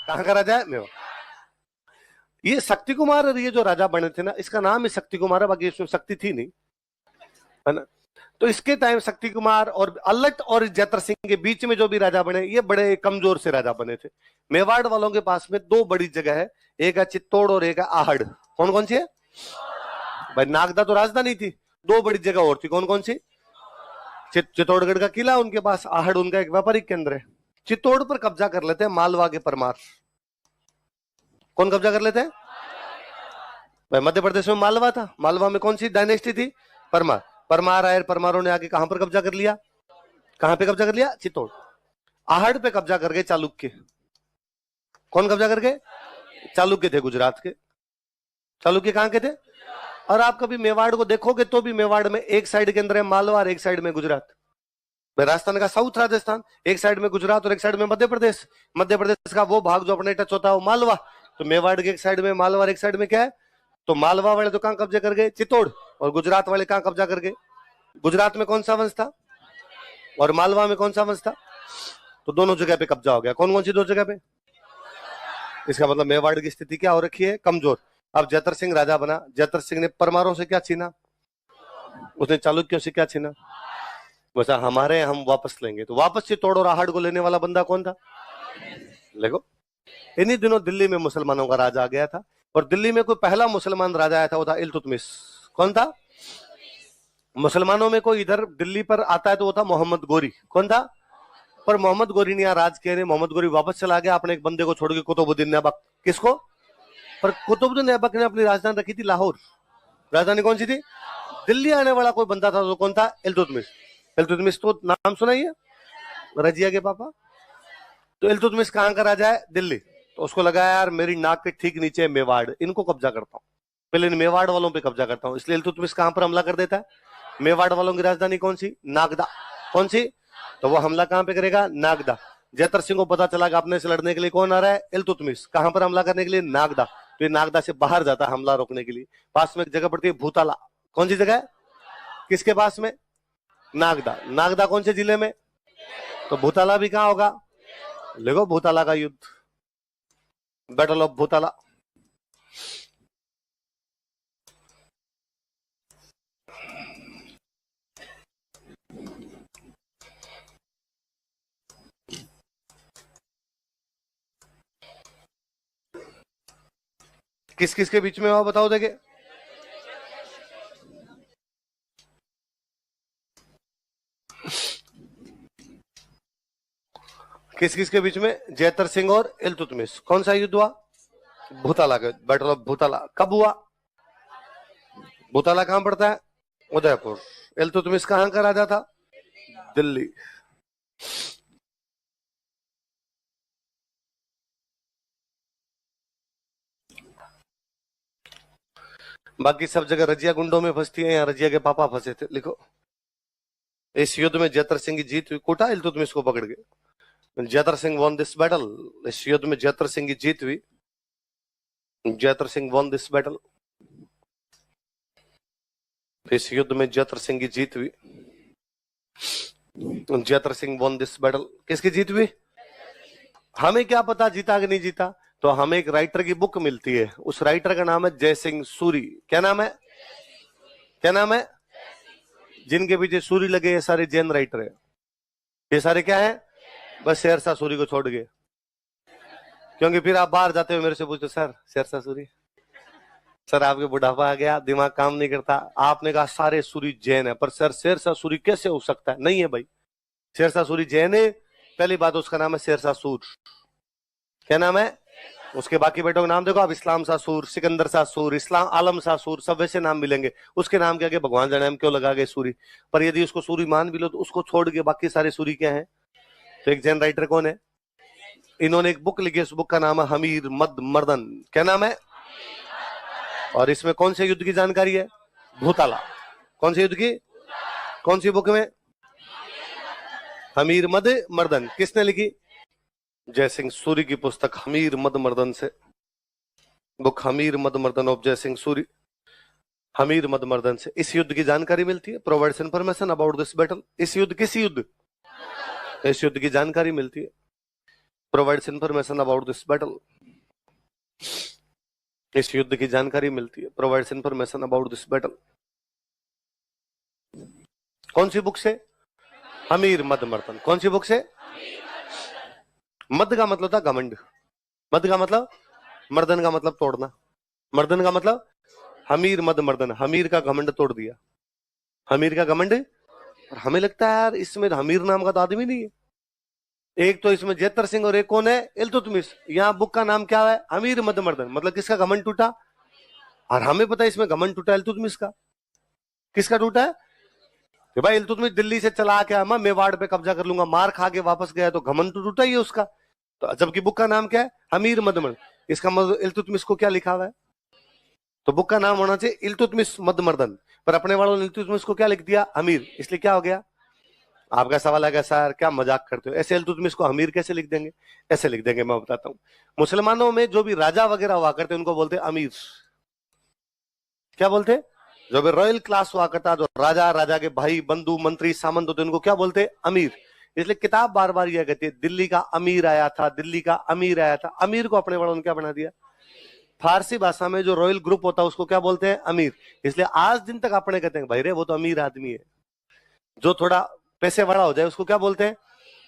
कहाँ का राजा है? मेवाड़। ये शक्ति कुमार और ये जो राजा बने थे ना, इसका नाम ही शक्ति कुमार है, बाकी इसमें शक्ति थी नहीं, है ना। तो इसके टाइम शक्ति कुमार और अल्लट और जैतर सिंह के बीच में जो भी राजा बने, ये बड़े कमजोर से राजा बने थे। मेवाड़ वालों के पास में दो बड़ी जगह है, एक है चित्तौड़ और एक है आहड़। कौन कौन सी है भाई? नागदा तो राजधानी थी, दो बड़ी जगह और थी। कौन कौन सी? चित्तौड़गढ़ का किला उनके पास, आहड़ उनका एक व्यापारिक केंद्र है। चित्तौड़ पर कब्जा कर लेते हैं मालवा के परमार। कौन कब्जा कर लेते हैं भाई? मध्य प्रदेश में मालवा था, मालवा में कौन सी डायनेस्टी थी? परमार। परमार आए, परमारों ने आके कहां पर कब्जा कर लिया? कहां पे कब्जा कर लिया? चित्तौड़। आहड़ पे कब्जा कर गए चालुक्य। कौन कब्जा कर गए? चालुक्य थे गुजरात के। चालुक्य कहां के थे? और आप कभी मेवाड़ को देखोगे तो भी मेवाड़ में एक साइड के अंदर है मालवा और एक साइड में गुजरात। राजस्थान का साउथ राजस्थान, एक साइड में गुजरात और एक साइड में मध्य प्रदेश। मध्य प्रदेश का वो भाग जो अपने टच होता है वो मालवा। तो मेवाड़ के एक साइड में मालवा और एक साइड में क्या है? तो मालवा वाले तो कहां कब्जे कर गए? चित्तौड़। और गुजरात वाले कहां कब्जा कर गए? गुजरात में कौन सा वंश था और मालवा में कौन सा वंश था? तो दोनों जगह पे कब्जा हो गया। कौन कौन सी दो जगह पे? इसका मतलब मेवाड़ की स्थिति क्या हो रखी है? कमजोर। अब जैतर सिंह राजा बना। जैतर सिंह ने परमारों से क्या छीना? उसने चालुक्यों से क्या छीना? वैसा हमारे हम वापस लेंगे। तो वापस चित्तौड़ और आहड़ को लेने वाला बंदा कौन था? देखो, इन्हीं दिनों दिल्ली में मुसलमानों का राजा आ गया था, और दिल्ली में कोई पहला मुसलमान राजा आया था, वो था इल्तुतमिश। कौन था? मुसलमानों में कोई इधर दिल्ली पर आता है तो वो था मोहम्मद गोरी। कौन था? पर मोहम्मद गोरी ने यहाँ राज किया नहीं, मोहम्मद गोरी वापस चला गया अपने एक बंदे को छोड़ के, कुतुबुद्दीन ऐबक। किसको? पर कुतुबुद्दीन ऐबक ने अपनी राजधानी रखी थी लाहौर। राजधानी कौन सी थी? दिल्ली आने वाला कोई बंदा था तो कौन था? इल्तुतमिश। इल्तुतमिश तो नाम सुना ही है, रजिया के पापा। तो इल्तुतमिश कहां का राजा है? दिल्ली। तो उसको लगा यार मेरी नाक के ठीक नीचे मेवाड़, इनको कब्जा करता हूं, पहले इन मेवाड़ वालों पे कब्जा करता हूं। इसलिए इल्तुतमिश कहां पर हमला कर देता है? मेवाड़ वालों की राजधानी कौन सी? नागदा। कौन सी? तो वो हमला कहां पे करेगा? नागदा। जैतर सिंह को पता चला कि अपने से लड़ने के लिए कौन आ रहा है? इल्तुतमिश। कहां पर हमला करने के लिए? नागदा। तो ये नागदा से बाहर जाता है हमला रोकने के लिए। पास में एक जगह पड़ती है भूताला। कौन सी जगह है? किसके पास में? नागदा। नागदा कौन से जिले में? तो भूताला भी कहां होगा? देखो, भूताला का युद्ध, बैटल ऑफ भूताला। किस किस के बीच में हुआ बताओ देखे? किस किस के बीच में? जैतर सिंह और इल्तुतमिश। कौन सा युद्ध हुआ? भूताला का, बैटल ऑफ भूताला। कब हुआ? भूताला कहां पड़ता है? उदयपुर। इल्तुतमिश कहां का राजा था? दिल्ली। बाकी सब जगह रजिया गुंडों में फंसती है, यहाँ रजिया के पापा फंसे थे। लिखो, इस युद्ध में जैतर सिंह की जीत हुई, कोटा इल्तुतमिश को पकड़ गए। जैतर सिंह वॉन दिस बैटल। इस युद्ध में जैतर सिंह की जीत हुई। जैतर सिंह वॉन दिस बैटल। इस युद्ध में जैतर सिंह की जीत हुई। जैतर सिंह वॉन दिस बैटल। किसकी जीत हुई? हमें क्या पता जीता कि नहीं जीता। तो हमें एक राइटर की बुक मिलती है, उस राइटर का नाम है जय सिंह सूरी। क्या नाम है? क्या नाम है? जिनके पीछे सूरी लगे ये सारे जैन राइटर है। ये सारे क्या है? बस शेरशाह सूरी को छोड़ गए। क्योंकि फिर आप बाहर जाते हुए मेरे से पूछते, सर शेरशाह सूरी, सर आपके बुढ़ापा आ गया, दिमाग काम नहीं करता। आपने कहा सारे सूरी जैन है, पर सर शेरशाह सूरी कैसे हो सकता है? नहीं है भाई, शेरशाह सूरी जैन है। पहली बात, उसका नाम है शेरशाह सूर। क्या नाम है? उसके बाकी बेटों का नाम देखो आप, इस्लाम शाह सूर, सिकंदर शाह सूर, इस्लाम आलम शाह सूर, सब वैसे नाम मिलेंगे। उसके नाम के आगे भगवान जाने हम क्यों लगा गए सूरी। पर यदि उसको सूरी मान भी लो तो उसको छोड़ के बाकी सारे सूरी क्या है? तो एक जैन राइटर कौन है? इन्होंने एक बुक लिखी है, उस बुक का नाम है हमीर मद मर्दन। क्या नाम है? और इसमें कौन से युद्ध की जानकारी है? भूताला। कौन से युद्ध की? कौन सी बुक में? हमीर मद मर्दन। किसने लिखी? जय सिंह सूरी की पुस्तक हमीर मद मर्दन से। बुक हमीर मद मर्दन ऑफ जय सिंह सूरी। हमीर मद मर्दन से इस युद्ध की जानकारी मिलती है, provides information about this battle. इस युद्ध, किस युद्ध? इस युद्ध की जानकारी मिलती है। Provides information about this battle, इस युद्ध की जानकारी मिलती है। Provides information about this battle, कौन सी बुक से? अमीर मद मर्दन। कौन सी बुक से? मद का मतलब था घमंड, मद का मतलब मर्दन का मतलब तोड़ना, मर्दन का मतलब हमीर मद मर्दन, हमीर का घमंड तोड़ दिया, हमीर का घमंड। और हमें लगता है यार इसमें हमीर नाम का तो आदमी नहीं है। एक तो इसमें जेतर सिंह और एक कौन है? इल्तुतमिश। यहाँ बुक का नाम क्या है? हमीर मद मर्दन, मतलब किसका घमंड टूटा? और हमें पता है इसमें घमंड टूटा इल्तुतमिश का। किसका टूटा है? कि भाई इल्तुतमिश दिल्ली से चला के आया, मैं मेवाड़ पे कब्जा कर लूंगा, मार खा के वापस गया, तो घमंड तो टूटा ही है उसका। तो जबकि बुक का नाम क्या है? हमीर मद मर्दन, इसका मतलब इल्तुतमिश को क्या लिखा हुआ है? तो बुक का नाम होना चाहिए इल्तुतमिश मद मर्दन, पर अपने वालों ने इल्तुतमिश को क्या लिख दिया? अमीर। इसलिए क्या हो गया? आपका सवाल है सर क्या मजाक करते हो, ऐसे इल्तुतमिश को अमीर कैसे लिख देंगे? ऐसे लिख देंगे, मैं बताता हूं। मुसलमानों में जो भी राजा वगैरह हुआ करते उनको बोलते अमीर। क्या बोलते? जो भी रॉयल क्लास हुआ करता, जो राजा, राजा के भाई, बंधु, मंत्री, सामंत होते उनको क्या बोलते? अमीर। इसलिए किताब बार बार यह कहती है दिल्ली का अमीर आया था, दिल्ली का अमीर आया था। अमीर को अपने वालों ने क्या बना दिया? फारसी भाषा में जो रॉयल ग्रुप होता है उसको क्या बोलते हैं? अमीर। इसलिए आज दिन तक अपने कहते हैं भाई रे वो तो अमीर आदमी है। जो थोड़ा पैसे वाला हो जाए उसको क्या बोलते हैं?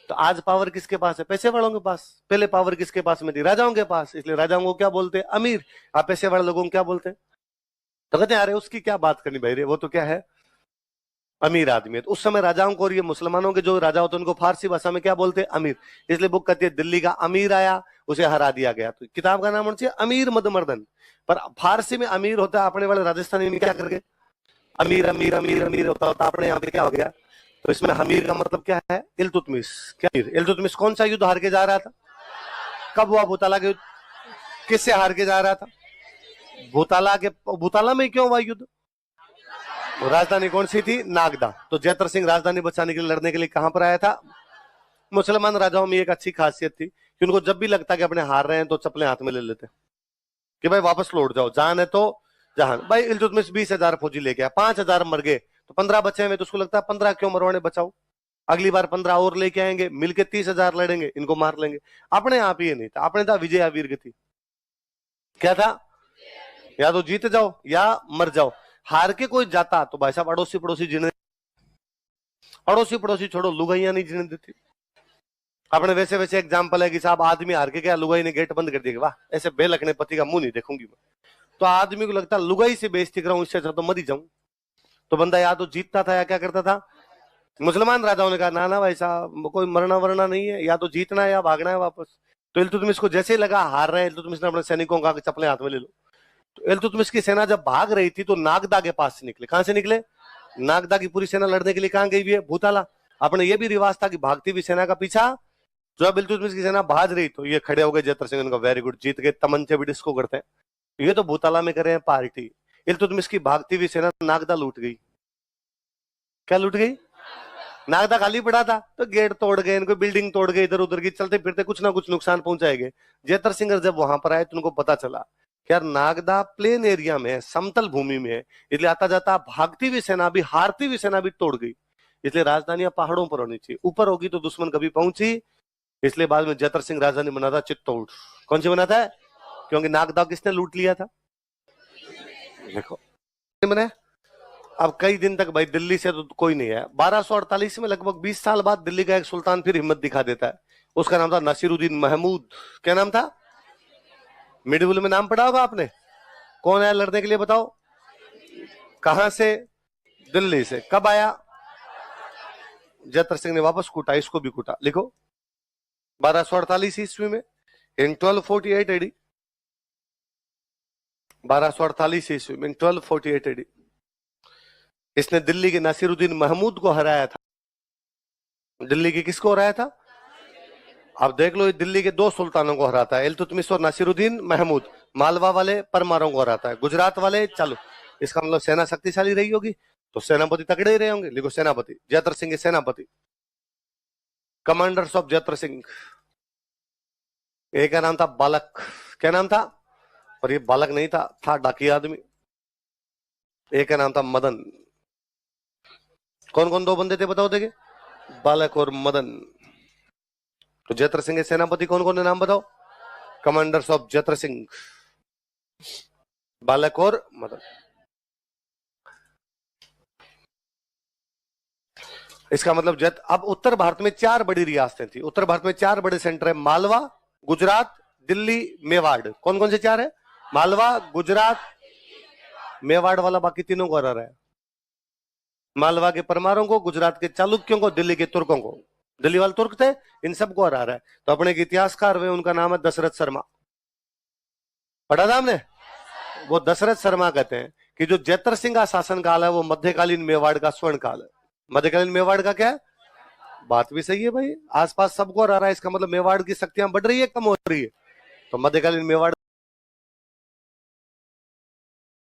तो आज पावर किसके पास है? पैसे वालों के पास। पहले पावर किसके पास में थी? राजाओं के पास। इसलिए राजाओं को क्या बोलते हैं? अमीर। आप पैसे वाले लोगों को क्या बोलते हैं? तो कहते हैं अरे उसकी क्या बात करनी भाई रे, वो तो क्या है? अमीर आदमी है। तो उस समय राजाओं को और ये मुसलमानों के जो राजा होते हैं उनको फारसी भाषा में क्या बोलते हैं? अमीर। इसलिए बुक कहती है दिल्ली का अमीर आया, उसे हरा दिया गया। तो किताब का नाम होना चाहिए अमीर मद मर्दन, पर फारसी में अमीर होता है, अपने वाले राजस्थानी में क्या करके अमीर अमीर अमीर अमीर होता होता अपने यहाँ पे क्या हो गया? तो इसमें हमीर का मतलब क्या है? इल्तुतमिश। क्या इल्तुतमिश कौन सा युद्ध हार के जा रहा था? कब हुआ भूताला के युद्ध? किससे हार के जा रहा था? भूताला के। भूताला में क्यों हुआ युद्ध? राजधानी कौन सी थी? नागदा। तो जयतर सिंह राजधानी बचाने के लिए, लड़ने के लिए कहां पर आया था? मुसलमान राजाओं में एक अच्छी खासियत थी कि उनको जब भी लगता कि अपने हार रहे हैं तो चप्पलें हाथ में ले लेते कि भाई वापस लौट जाओ, जान है तो जहां। भाई इल्तुतमिश 20,000 फौजी लेके आया, 5,000 मर गए, तो 15 बचे हुए, तो उसको लगता है 15 क्यों मरवाने, बचाओ, अगली बार 15 और लेके आएंगे, मिलके 30,000 लड़ेंगे, इनको मार लेंगे। अपने आप ही नहीं था, अपने था विजय वीर गति। क्या था? या तो जीत जाओ या मर जाओ। हार के कोई जाता तो भाई साहब अड़ोसी पड़ोसी जीने, अड़ोसी पड़ोसी छोड़ो, लुगाइयां नहीं जीने देती। अपने वैसे वैसे एग्जाम्पल है कि साहब आदमी हार के गया, लुगाई ने गेट बंद कर दिया, वाह ऐसे बेलकने पति का मुंह नहीं देखूंगी मैं। तो आदमी को लगता लुगाई से बेइज्जती कराऊं, इससे अच्छा तो मर ही जाऊं। तो बंदा या तो जीतता था या क्या करता था? मुसलमान राजाओं ने कहा ना ना भाई साहब कोई मरना वरना नहीं है, या तो जीतना है या भागना है वापस। तो इल्तुतमिश को जैसे लगा हार रहे हैं, इल्तुतमिश ने अपने सैनिकों का चप्पलें हाथ में ले लो। तो इल्तुतमिश की सेना जब भाग रही थी तो नागदा के पास से निकले। कहां से निकले? नागदा की पूरी सेना लड़ने के लिए कहां गई हुई है? भूताला। अपने ये भी रिवाज था कि भागती हुई सेना का पीछा, जो अब इल्तुतमिश की सेना भाग रही तो ये खड़े हो गए, जयतर सिंह का वेरी गुड, जीत गए, तमंचे भी डिस्को करते हैं। ये तो भूताला में करे हैं पार्टी। इल्तुतमिश की भागती हुई सेना नागदा लूट गई। क्या लूट गई? नागदा खाली पड़ा था तो गेट तोड़ गए, इनको बिल्डिंग तोड़ गए, इधर उधर की चलते फिरते कुछ ना कुछ नुकसान पहुंचाएंगे। जयतर सिंह जब वहां पर आए तो उनको पता चला कि यार नागदा प्लेन एरिया में है, समतल भूमि में है, इसलिए आता जाता भागती हुई सेना भी, हारती हुई सेना भी तोड़ गई। इसलिए राजधानियां पहाड़ों पर होनी चाहिए, ऊपर होगी तो दुश्मन कभी पहुंची। इसलिए बाद में जयतर सिंह राजधानी बनाता चित्तौड़। कौन सी बनाता है? क्योंकि नागदा किसने लूट लिया था? देखो बने। अब कई दिन तक भाई दिल्ली से तो कोई नहीं है। 1248 में लगभग 20 साल बाद दिल्ली का एक सुल्तान फिर हिम्मत दिखा देता है। उसका नाम था नसीरुद्दीन महमूद। क्या नाम था? मिडिल में नाम पढ़ा होगा आपने। कौन आया लड़ने के लिए बताओ? कहां से? दिल्ली से। कब आया? जयतर सिंह ने वापस कूटा, इसको भी कूटा। लिखो 1248 ईस्वी में, इन 1248 एडी, 1248 ईस्वी में, 1248 एडी, इसने दिल्ली के नासिरुद्दीन महमूद को हराया था। दिल्ली के किसको हराया था? अब देख लो, दिल्ली के दो सुल्तानों को हराता है, इल्तुतमिश और नासिरुद्दीन महमूद। मालवा वाले परमारों को हराता है, गुजरात वाले चालू। इसका मतलब सेना शक्तिशाली रही होगी, तो सेनापति तगड़े ही रहे होंगे। लिखो सेनापति, जयतर सिंह के सेनापति, कमांडर्स ऑफ जयतर सिंह। एक का नाम था बालक। क्या नाम था? और ये बालक नहीं था डाकिया आदमी। एक का नाम था मदन। कौन कौन दो बंदे थे बताओ देखे? बालक और मदन। तो जयत्र सिंह के सेनापति कौन कौन है, नाम बताओ। कमांडर्स ऑफ जयत्र सिंह, बालक और मदन। इसका मतलब अब उत्तर भारत में 4 बड़ी रियासतें थी। उत्तर भारत में 4 बड़े सेंटर है, मालवा, गुजरात, दिल्ली, मेवाड़। कौन कौन से 4 है? मालवा, गुजरात, मेवाड़ वाला बाकी तीनों को हरा रहा है। मालवा के परमारों को, गुजरात के चालुक्यों को, दिल्ली के तुर्कों को। दिल्ली वाले तुर्क थे, इन सबको हरा रहा है। तो अपने एक इतिहासकार हुए, उनका नाम है दशरथ शर्मा। पढ़ा था हमने? वो दशरथ शर्मा कहते हैं कि जो जयत्र सिंह का शासनकाल है वो मध्यकालीन मेवाड़ का स्वर्ण काल है। मध्यकालीन मेवाड़ का क्या है? बात भी सही है भाई, आसपास सबको हरा रहा है, इसका मतलब मेवाड़ की शक्तियां बढ़ रही है, कम हो रही है? तो मध्यकालीन मेवाड़